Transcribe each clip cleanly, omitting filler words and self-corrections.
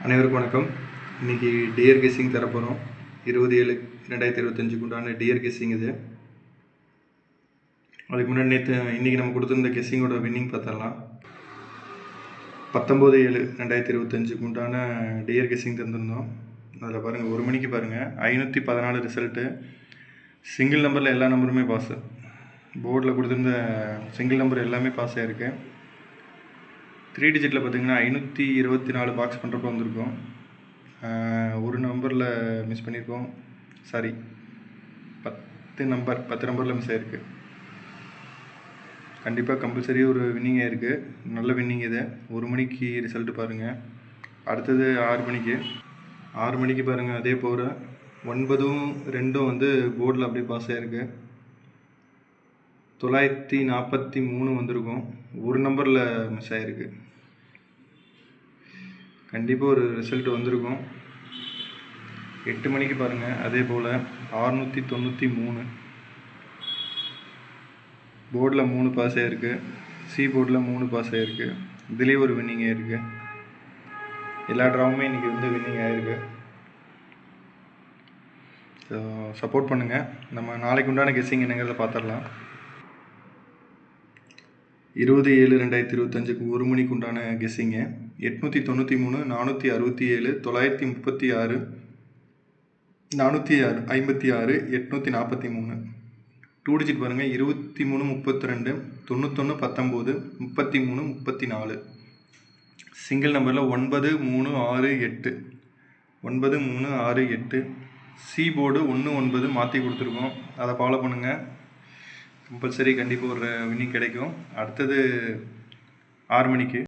அனைவருக்கும் வணக்கம். இன்றைக்கி டியர் கெஸ்ஸிங் தரப்போகிறோம். 20/7/2025 உண்டான டியர் கெஸ்ஸிங் இது. அதுக்கு முன்னாடி இன்றைக்கி நம்ம கொடுத்துருந்த கெஸ்ஸிங்கோட வின்னிங் பார்த்துடலாம். 19/7/2025 உண்டான டியர் கெஸ்ஸிங் தந்திருந்தோம். அதில் பாருங்கள், 1 மணிக்கு பாருங்கள் 514 ரிசல்ட்டு. சிங்கிள் நம்பரில் எல்லா நம்பருமே பாஸு. போர்டில் கொடுத்துருந்த சிங்கிள் நம்பர் எல்லாமே பாஸ் ஆகிருக்கு. 3 டிஜிட்டில் பார்த்திங்கன்னா 524 பாக்ஸ் பண்ணுறப்போ வந்திருக்கோம். ஒரு நம்பரில் மிஸ் பண்ணியிருக்கோம். சாரி, 10 நம்பரில் மிஸ் ஆகிருக்கு. கண்டிப்பாக கம்பல்சரி ஒரு வின்னிங் ஆகிருக்கு. நல்ல வின்னிங் இது. 1 மணிக்கு ரிசல்ட்டு பாருங்கள். அடுத்தது 6 மணிக்கு பாருங்கள். அதே போல் 9ம் 2ம் வந்து போர்டில் அப்படியே பாஸ் ஆகிருக்கு. 943 வந்திருக்கும். ஒரு நம்பரில் மிஸ் ஆகிருக்கு. கண்டிப்பாக ஒரு ரிசல்ட் வந்திருக்கும். 8 மணிக்கு பாருங்கள். அதே போல் 693 போர்டில் 3 பாஸ் ஆகிருக்கு. சி போர்டில் 3 பாஸ் ஆகிருக்கு. இதுலேயே ஒரு வின்னிங் ஆகிருக்கு. எல்லா ட்ராவுமே இன்றைக்கி வந்து வின்னிங் ஆகிருக்கு. ஸோ சப்போர்ட் பண்ணுங்கள். நம்ம நாளைக்கு உண்டான கெஸ்ஸிங் என்னங்கிறத பார்த்துடலாம். 20/7/2025 1 மணிக்கு உண்டான கெஸ்ஸிங்கு 893 467 936 456 843. 2 டிஜிட் பாருங்கள். 23 32 91 19 33 34. சிங்கிள் நம்பரில் 9368 9368. சி போர்டு 19 மாற்றி கொடுத்துருக்கோம். அதை ஃபாலோ பண்ணுங்கள். கம்பல்சரி கண்டிப்பாக ஒரு வின்னிங் கிடைக்கும். அடுத்தது 6 மணிக்கு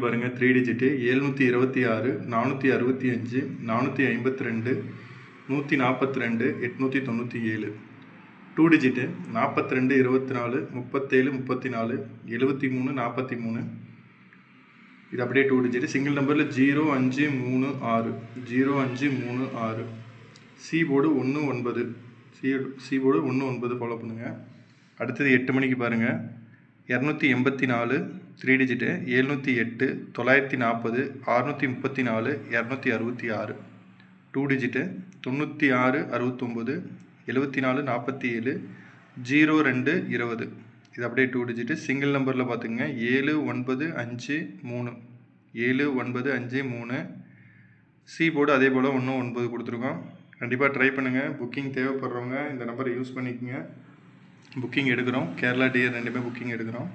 பாருங்கள். 3 டிஜிட்டு 726 465 452 142 897. 2 டிஜிட்டு 42 24 37 34 73 43. இது அப்படியே 2 டிஜிட்டு. சிங்கிள் நம்பரில் 0536 0536. C board 19 C board 19 follow பண்ணுங்கள். அடுத்தது 8 மணிக்கு பாருங்கள். 284 3 டிஜிட்டு 708 940 634 266. 2 டிஜிட்டு 96 69 74 47 02 20. இது அப்படியே 2 டிஜிட்டு. சிங்கிள் நம்பரில் பார்த்துங்க 7953 7953. சி போர்டு அதே போல் 19 கொடுத்துருக்கோம். கண்டிப்பாக ட்ரை பண்ணுங்கள். புக்கிங் தேவைப்படுறவங்க இந்த நம்பரை யூஸ் பண்ணிக்கோங்க. புக்கிங் எடுக்கிறோம். கேரளா டியர் 2மே புக்கிங் எடுக்கிறோம்.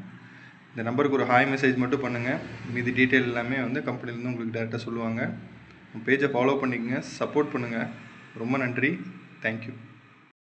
இந்த நம்பருக்கு ஒரு ஹாய் மெசேஜ் மட்டும் பண்ணுங்கள். மீதி டீட்டெயில் எல்லாமே வந்து கம்பெனிலேருந்து உங்களுக்கு டேரெக்டாக சொல்லுவாங்க. பேஜை ஃபாலோ பண்ணிக்கோங்க. சப்போர்ட் பண்ணுங்கள். ரொம்ப நன்றி. தேங்க்யூ.